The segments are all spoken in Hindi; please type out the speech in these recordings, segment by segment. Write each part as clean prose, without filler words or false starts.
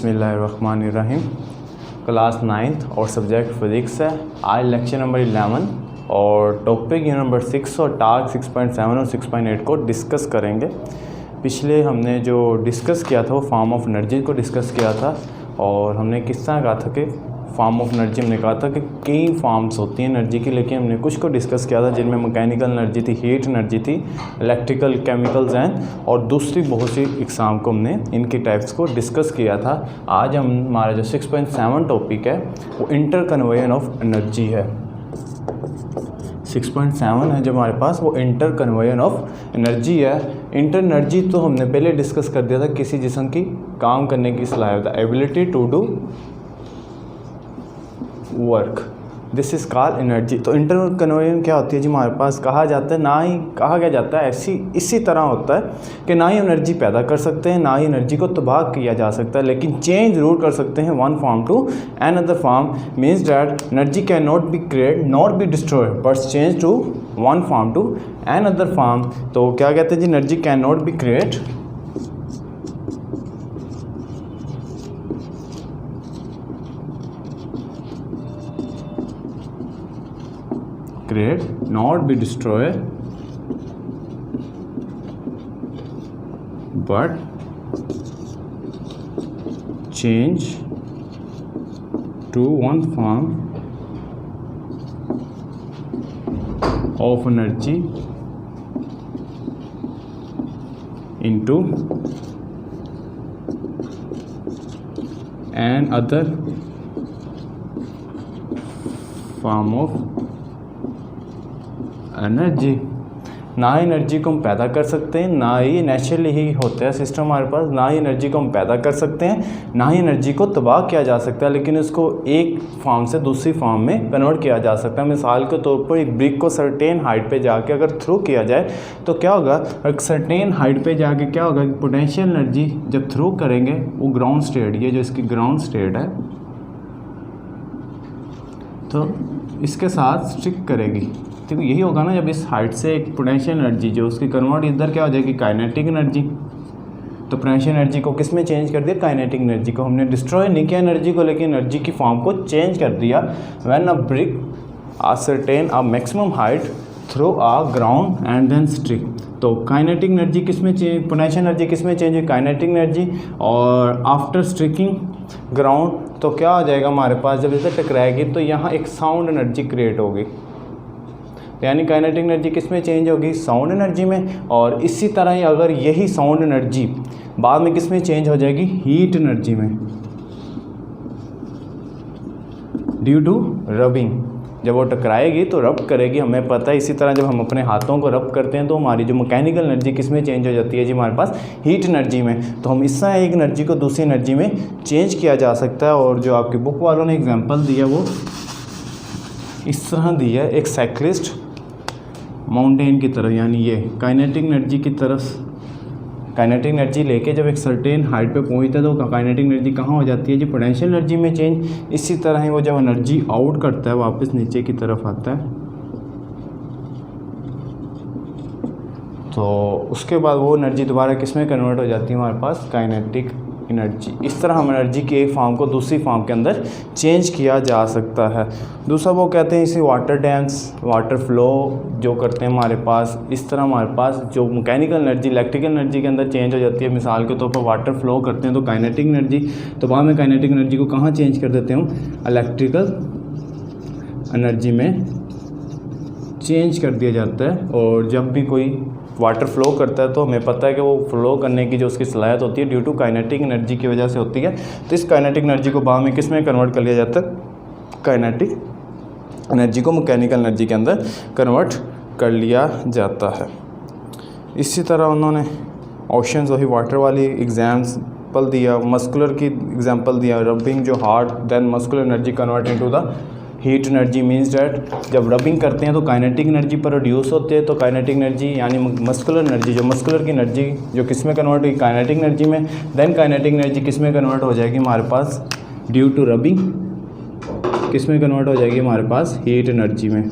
बिस्मिल्लाहिर्रहमानिर्रहीम। क्लास 9th और सब्जेक्ट फिज़िक्स है। आज लेक्चर नंबर 11 और टॉपिक नंबर 6 और टास्क 6.7 और 6.8 को डिस्कस करेंगे। पिछले हमने जो डिस्कस किया था वो फॉर्म ऑफ एनर्जी को डिस्कस किया था और हमने किस तरह कहा था कि फॉर्म ऑफ एनर्जी हमने कहा था कि कई फॉर्म्स होती हैं एनर्जी की, लेकिन हमने कुछ को डिस्कस किया था जिनमें मैकेनिकल एनर्जी थी, हीट एनर्जी थी, इलेक्ट्रिकल, केमिकल्स हैं और दूसरी बहुत सी एग्ज़ाम को हमने इनकी टाइप्स को डिस्कस किया था। आज हमारा जो 6.7 टॉपिक है वो इंटर कन्वेशन ऑफ एनर्जी है। 6.7 है जो हमारे पास वो इंटर कन्वेशन ऑफ एनर्जी है। इंटर एनर्जी तो हमने पहले डिस्कस कर दिया था, किसी जिस्म की काम करने की सलाहियत, ability to do work, this is called energy. तो इंटर कन्वेशन क्या होती है जी? हमारे पास कहा जाता है, ना ही कहा क्या जाता है, इसी तरह होता है कि ना ही एनर्जी पैदा कर सकते हैं, ना ही एनर्जी को तबाह किया जा सकता है, लेकिन चेंज ज़रूर कर सकते हैं one form to another form. Means that energy can not be create not be destroy but change to one form to another form. तो क्या कहते हैं जी? Energy can not be create not be destroyed but change to one form of energy into another form of energy. ना ही एनर्जी को हम पैदा कर सकते हैं, ना ही नेचुरली ही होता है सिस्टम हमारे पास, ना ही एनर्जी को हम पैदा कर सकते हैं, ना ही एनर्जी को तबाह किया जा सकता है, लेकिन इसको एक फॉर्म से दूसरी फॉर्म में कन्वर्ट किया जा सकता है। मिसाल के तौर पर एक ब्रिक को सर्टेन हाइट पे जाके अगर थ्रो किया जाए तो क्या होगा? एक सर्टेन हाइट पे जाके क्या होगा कि पोटेंशियल एनर्जी जब थ्रो करेंगे वो ग्राउंड स्टेट, ये जो इसकी ग्राउंड स्टेट है, तो इसके साथ स्ट्रिक करेगी। तो यही होगा ना, जब इस हाइट से एक पोटेंशियल एनर्जी जो उसकी कन्वर्ट इधर क्या हो जाएगी? Kinetic energy. तो पोटेंशियल एनर्जी को किस में चेंज कर दिया? काइनेटिक एनर्जी को। हमने डिस्ट्रॉय नहीं किया एनर्जी को, लेकिन एनर्जी की फॉर्म को चेंज कर दिया। When a brick certain a maximum height through a ground and then strike. तो काइनेटिक एनर्जी किस में चेंज, पोटेंशियल एनर्जी किस में चेंज हुई? Kinetic energy. और आफ्टर स्ट्रिकिंग ग्राउंड तो क्या हो जाएगा हमारे पास? जब इसे टकराएगी तो यहाँ एक साउंड एनर्जी क्रिएट होगी, यानी काइनेटिक एनर्जी किस में चेंज होगी? साउंड एनर्जी में। और इसी तरह ही अगर यही साउंड एनर्जी बाद में किस में चेंज हो जाएगी? हीट एनर्जी में, ड्यू टू रबिंग। जब वो टकराएगी तो रब करेगी, हमें पता है। इसी तरह जब हम अपने हाथों को रब करते हैं तो हमारी जो मैकेनिकल एनर्जी किस में चेंज हो जाती है जी? हमारे पास हीट एनर्जी में। तो हम इस तरह एक एनर्जी को दूसरी एनर्जी में चेंज किया जा सकता है। और जो आपकी बुक वालों ने एग्जांपल दिया वो इस तरह दी है, एक साइक्लिस्ट माउंटेन की तरफ, यानी ये काइनेटिक एनर्जी की तरफ, काइनेटिक एनर्जी लेके जब एक सर्टेन हाइट पे पहुंचता है तो काइनेटिक एनर्जी कहाँ हो जाती है जी? पोटेंशियल एनर्जी में चेंज। इसी तरह ही वो जब एनर्जी आउट करता है वापस नीचे की तरफ आता है तो उसके बाद वो एनर्जी दोबारा किस में कन्वर्ट हो जाती है? हमारे पास काइनेटिक एनर्जी। इस तरह हम एनर्जी की एक फॉर्म को दूसरी फॉर्म के अंदर चेंज किया जा सकता है। दूसरा वो कहते हैं इसे वाटर डैम्स, वाटर फ्लो जो करते हैं हमारे पास। इस तरह हमारे पास जो मैकेनिकल एनर्जी इलेक्ट्रिकल एनर्जी के अंदर चेंज हो जाती है। मिसाल के तौर पर वाटर फ्लो करते हैं तो काइनेटिक एनर्जी, तो बाद में काइनेटिक एनर्जी को कहाँ चेंज कर देते हैं? इलेक्ट्रिकल एनर्जी में चेंज कर दिया जाता है। और जब भी कोई वाटर फ्लो करता है तो हमें पता है कि वो फ्लो करने की जो उसकी सलाहियत होती है ड्यू टू काइनेटिक एनर्जी की वजह से होती है। तो इस काइनेटिक एनर्जी को बाद में किस में कन्वर्ट कर लिया जाता है? काइनेटिक एनर्जी को मैकेनिकल एनर्जी के अंदर कन्वर्ट कर लिया जाता है। इसी तरह उन्होंने ऑप्शंस वही वाटर वाली एग्जाम्पल दिया, मस्कुलर की एग्जांपल दिया, रबिंग जो hard then muscular energy convert into the heat energy. Means that जब रबिंग करते हैं तो काइनेटिक एनर्जी प्रोड्यूस होती है, तो काइनेटिक एनर्जी यानी मस्कुलर एनर्जी, जो मस्कुलर की एनर्जी जो किस में कन्वर्ट हुई? काइनेटिक एनर्जी में। देन काइनेटिक एनर्जी किस में कन्वर्ट हो जाएगी हमारे पास? ड्यू टू रबिंग किस में कन्वर्ट हो जाएगी हमारे पास? हीट एनर्जी में।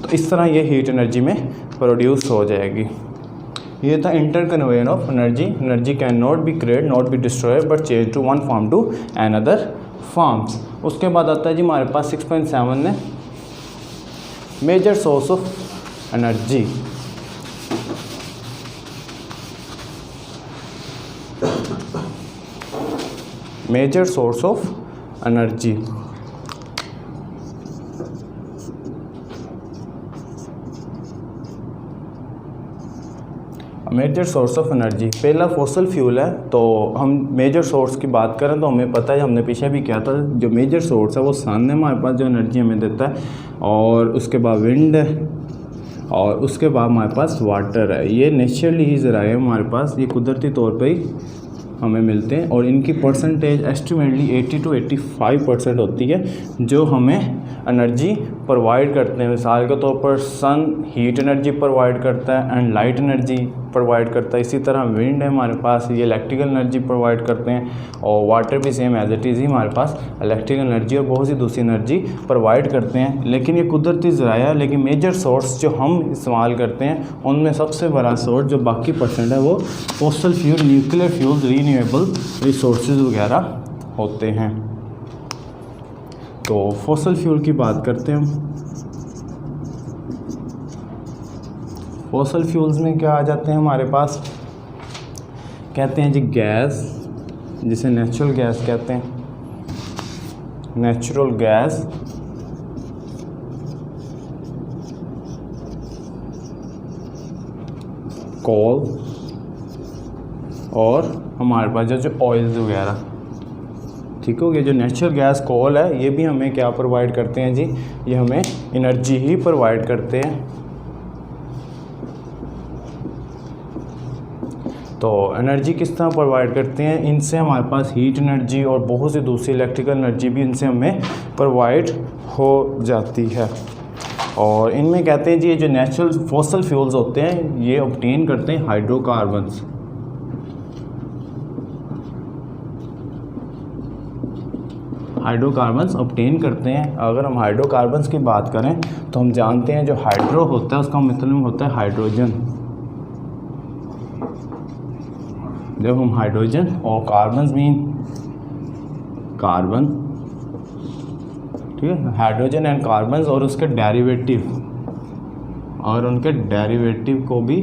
तो इस तरह ये हीट एनर्जी में प्रोड्यूस हो जाएगी। ये था inter conveyor of energy. Energy can not be create, not be destroyed, but change to one form to another forms. उसके बाद आता है जी हमारे पास 6.7 में major source of energy. Major source of energy. Major source of energy पहला फॉसल फ्यूल है। तो हम मेजर सोर्स की बात करें तो हमें पता है, हमने पीछे भी किया था, जो मेजर सोर्स है वो सन है हमारे पास जो एनर्जी हमें देता है, और उसके बाद विंड है, और उसके बाद हमारे पास वाटर है। ये नेचुरली ही ज़राए है हमारे पास, ये कुदरती तौर पे ही हमें मिलते हैं, और इनकी परसेंटेज एस्टिमेटली 80 to 85% होती है जो हमें एनर्जी प्रोवाइड करते हैं। मिसाल के तौर पर सन हीट एनर्जी प्रोवाइड करता है एंड लाइट एनर्जी प्रोवाइड करता है। इसी तरह विंड है हमारे पास, ये इलेक्ट्रिकल एनर्जी प्रोवाइड करते हैं, और वाटर भी सेम एज इट इज़ ही हमारे पास इलेक्ट्रिकल एनर्जी और बहुत सी दूसरी एनर्जी प्रोवाइड करते हैं। लेकिन ये कुदरती ज़राया है, लेकिन मेजर सोर्स जो हम इस्तेमाल करते हैं उनमें सबसे बड़ा सोर्स जो बाकी परसेंट है वो fossil fuel, nuclear fuels, renewable resources वगैरह होते हैं। तो फॉसिल फ्यूल की बात करते हैं हम। फॉसिल फ्यूल्स में क्या आ जाते हैं हमारे पास, कहते हैं जी गैस, जिसे नेचुरल गैस कहते हैं, नेचुरल गैस, कोल, और हमारे पास जो ऑयल्स वगैरह। ठीक हो गया। जो नेचुरल गैस, कोल है, ये भी हमें क्या प्रोवाइड करते हैं जी, ये हमें एनर्जी ही प्रोवाइड करते हैं। तो एनर्जी किस तरह प्रोवाइड करते हैं, इनसे हमारे पास हीट एनर्जी और बहुत सी दूसरी इलेक्ट्रिकल एनर्जी भी इनसे हमें प्रोवाइड हो जाती है। और इनमें कहते हैं जी ये जो नेचुरल फॉसिल फ्यूल्स होते हैं ये ऑब्टेन करते हैं हाइड्रोकार्बन्स। हाइड्रोकार्बन्स ऑब्टेन करते हैं। अगर हम हाइड्रोकार्बन्स की बात करें तो हम जानते हैं जो हाइड्रो होता है उसका मतलब होता है हाइड्रोजन। जब हम हाइड्रोजन और कार्बन्स मीन कार्बन, ठीक है, हाइड्रोजन एंड कार्बन्स और उसके डेरिवेटिव, और उनके डेरिवेटिव को भी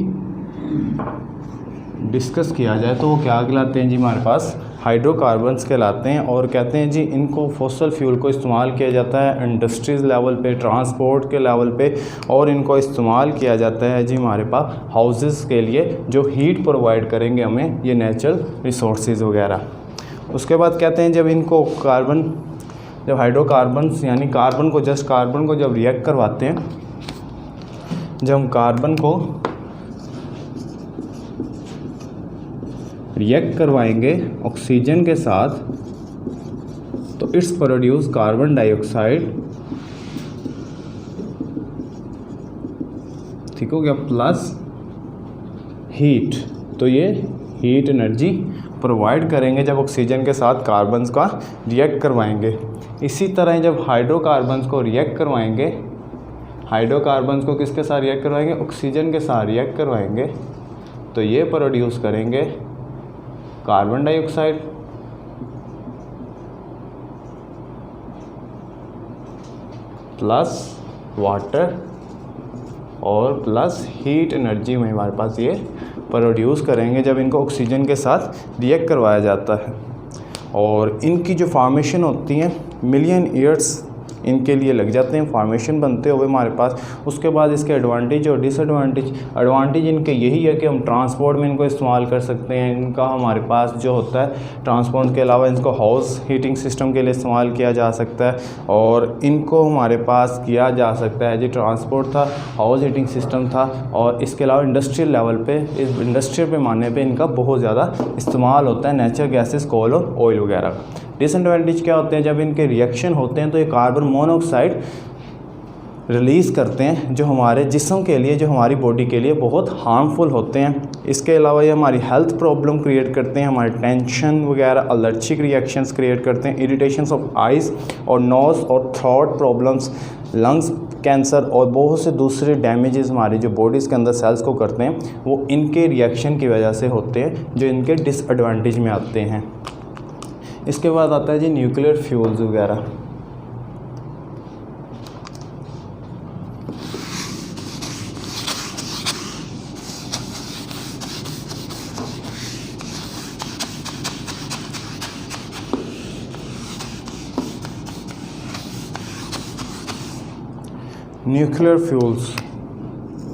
डिस्कस किया जाए तो वो क्या कहलाते हैं जी, हमारे पास हाइड्रोकार्बन्स कहलाते हैं। और कहते हैं जी इनको फॉसिल फ्यूल को इस्तेमाल किया जाता है इंडस्ट्रीज़ लेवल पे, ट्रांसपोर्ट के लेवल पे, और इनको इस्तेमाल किया जाता है जी हमारे पास हाउसेस के लिए जो हीट प्रोवाइड करेंगे हमें ये नेचुरल रिसोर्सेज वगैरह। उसके बाद कहते हैं जब इनको कार्बन, जब हाइड्रोकार्बन्स यानी कार्बन को, जस्ट कार्बन को जब रिएक्ट करवाते हैं, जब हम कार्बन को रिएक्ट करवाएंगे ऑक्सीजन के साथ तो इट्स प्रोड्यूस कार्बन डाइऑक्साइड, ठीक हो गया, प्लस हीट। तो ये हीट एनर्जी प्रोवाइड करेंगे जब ऑक्सीजन के साथ कार्बन्स का रिएक्ट करवाएंगे। इसी तरह जब हाइड्रोकार्बन्स को रिएक्ट करवाएंगे, हाइड्रोकार्बन्स को किसके साथ रिएक्ट करवाएंगे, ऑक्सीजन के साथ रिएक्ट करवाएंगे, तो ये प्रोड्यूस करेंगे कार्बन डाइऑक्साइड प्लस वाटर और प्लस हीट एनर्जी में हमारे पास ये प्रोड्यूस करेंगे जब इनको ऑक्सीजन के साथ रिएक्ट करवाया जाता है। और इनकी जो फार्मेशन होती हैं मिलियन ईयर्स इनके लिए लग जाते हैं फार्मेशन बनते हुए हमारे पास। उसके बाद इसके एडवांटेज और डिसएडवांटेज, एडवांटेज इनके यही है कि हम ट्रांसपोर्ट में इनको इस्तेमाल कर सकते हैं। इनका हमारे पास जो होता है ट्रांसपोर्ट के अलावा इनको हाउस हीटिंग सिस्टम के लिए इस्तेमाल किया जा सकता है, और इनको हमारे पास किया जा सकता है जी ट्रांसपोर्ट था, हाउस हीटिंग सिस्टम था, और इसके अलावा इंडस्ट्रियल लेवल पे, इस इंडस्ट्रियल पैमाने पे इनका बहुत ज़्यादा इस्तेमाल होता है नेचुरल गैसेस, कोल और ऑयल वगैरह का। डिसएडवांटेज क्या होते हैं, जब इनके रिएक्शन होते हैं तो ये कार्बन मोनोऑक्साइड रिलीज़ करते हैं जो हमारे जिस्म के लिए, जो हमारी बॉडी के लिए बहुत हार्मफुल होते हैं। इसके अलावा ये हमारी हेल्थ प्रॉब्लम क्रिएट करते हैं, हमारे टेंशन वगैरह, एलर्जिक रिएक्शंस क्रिएट करते हैं, इरिटेशंस ऑफ आइज़ और नोज़ और थ्रोट प्रॉब्लम्स, लंग्स कैंसर और बहुत से दूसरे डैमेजेस हमारी जो बॉडीज़ के अंदर सेल्स को करते हैं वो इनके रिएक्शन की वजह से होते हैं, जो इनके डिसएडवांटेज में आते हैं। इसके बाद आता है जी न्यूक्लियर फ्यूल्स वगैरह। न्यूक्लियर फ्यूल्स,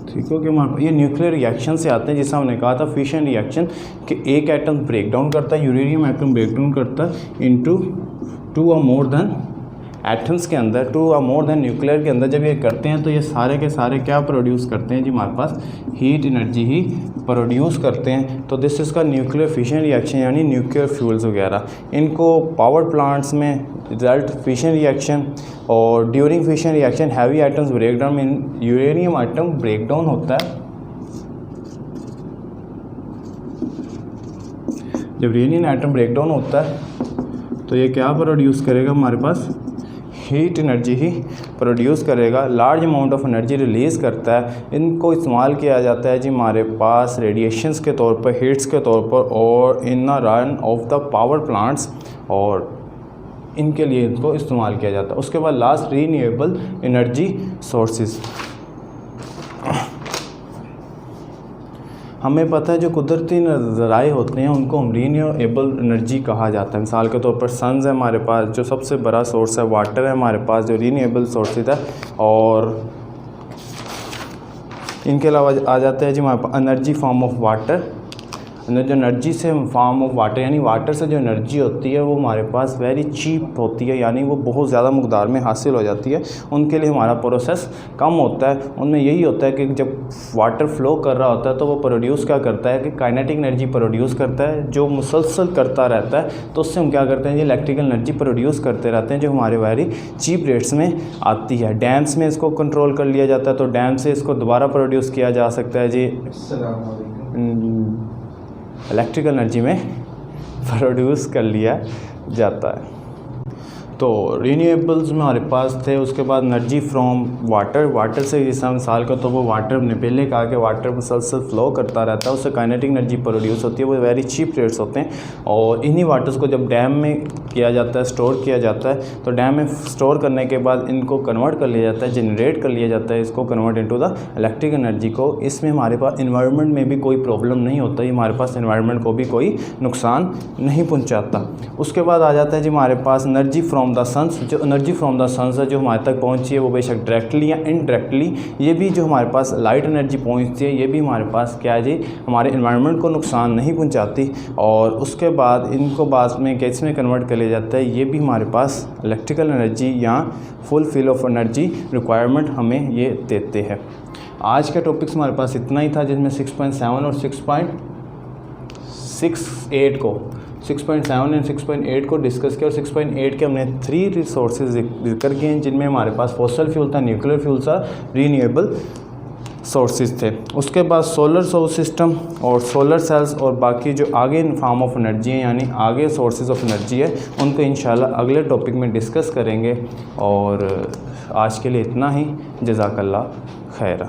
ठीक है कि ये न्यूक्लियर रिएक्शन से आते हैं, जिससे हमने कहा था फिशन रिएक्शन कि एक एटम ब्रेक डाउन करता है, यूरेनियम एटम ब्रेक डाउन करता है इनटू 2 और मोर देन एटम्स के अंदर, 2 और मोर देन न्यूक्लियर के अंदर। जब ये करते हैं तो ये सारे के सारे क्या प्रोड्यूस करते हैं जी, हमारे पास हीट एनर्जी ही प्रोड्यूस करते हैं। तो दिस इसका न्यूक्लियर फिशन रिएक्शन यानी न्यूक्लियर फ्यूल्स वगैरह। इनको पावर प्लांट्स में रिजल्ट फिशन रिएक्शन, और during fission reaction heavy items break down में यूरेनियम आइटम ब्रेक डाउन होता है। जब यूरेनियम आइटम ब्रेक डाउन होता है तो ये क्या प्रोड्यूस करेगा, हमारे पास हीट एनर्जी ही प्रोड्यूस करेगा, large amount of energy release करता है। इनको इस्तेमाल किया जाता है जी हमारे पास रेडिएशंस के तौर पर, हीट्स के तौर पर, और in the run of the power plants, और इनके लिए इनको इस्तेमाल किया जाता है। उसके बाद लास्ट रीन्यूएबल एनर्जी सोर्सेज। हमें पता है जो कुदरती ज़राए होते हैं उनको हम रीन्यूएबल एनर्जी कहा जाता है। मिसाल के तौर पर सन्स है हमारे पास, जो सबसे बड़ा सोर्स है, वाटर है हमारे पास जो रीन्यूएबल सोर्सेज है, और इनके अलावा आ जाता है जी हमारे पास एनर्जी फॉर्म ऑफ वाटर। जो एनर्जी से फॉर्म ऑफ वाटर यानी वाटर से जो एनर्जी होती है वो हमारे पास वेरी चीप होती है, यानी वो बहुत ज़्यादा मकदार में हासिल हो जाती है। उनके लिए हमारा प्रोसेस कम होता है। उनमें यही होता है कि जब वाटर फ्लो कर रहा होता है तो वो प्रोड्यूस क्या करता है कि काइनेटिक एनर्जी प्रोड्यूस करता है, जो मुसलसल करता रहता है। तो उससे हम क्या करते हैं जी इलेक्ट्रिकल एनर्जी प्रोड्यूस करते रहते हैं, जो हमारे वेरी चीप रेट्स में आती है। डैम्स में इसको कंट्रोल कर लिया जाता है, तो डैम से इसको दोबारा प्रोड्यूस किया जा सकता है जी इलेक्ट्रिकल एनर्जी में प्रोड्यूस कर लिया जाता है। तो रीन्यूएबल्स में हमारे पास थे। उसके बाद एनर्जी फ्रॉम वाटर से जैसा मिसाल का, तो वो वाटर ने पहले कहा कि वाटर मुसलसल फ्लो करता रहता है, उससे काइनेटिक एनर्जी प्रोड्यूस होती है, वो वेरी चीप रेट्स होते हैं। और इन्हीं वाटर्स को जब डैम में किया जाता है, स्टोर किया जाता है, तो डैम में स्टोर करने के बाद इनको कन्वर्ट कर लिया जाता है, जनरेट कर लिया जाता है, इसको convert into the electric energy को। इसमें हमारे पास इन्वायरमेंट में भी कोई प्रॉब्लम नहीं होता, ये हमारे पास इन्वायरमेंट को भी कोई नुकसान नहीं पहुँचाता। उसके बाद आ जाता है जी हमारे पास एनर्जी फ्रॉम द सन्स। जो एनर्जी फ्रॉम द सन्स है जो हमारे तक पहुंची है वो बेशक डायरेक्टली या इनडायरेक्टली, ये भी जो हमारे पास लाइट एनर्जी पहुंचती है, ये भी हमारे पास क्या है जी हमारे एनवायरनमेंट को नुकसान नहीं पहुंचाती। और उसके बाद इनको बाद में किस में कन्वर्ट कर लिया जाता है, ये भी हमारे पास इलेक्ट्रिकल एनर्जी या fulfil of energy requirement हमें ये देते हैं। आज का टॉपिक्स हमारे पास इतना ही था, जिसमें 6.7 और 6.68 को 6.7 एंड 6.8 को डिस्कस किया। और 6.8 के हमने 3 रिसोर्सेज जिक्र किए हैं, जिनमें हमारे पास फॉसिल फ्यूल था, न्यूक्लियर फ्यूल था, रीन्यूएबल सोर्सेज थे। उसके बाद सोलर सोर्स सिस्टम और सोलर सेल्स और बाकी जो आगे फॉर्म ऑफ एनर्जी है यानी आगे सोर्सेज ऑफ एनर्जी है, उनको इंशाल्लाह अगले टॉपिक में डिस्कस करेंगे। और आज के लिए इतना ही। जज़ाकल्लाह खैरा।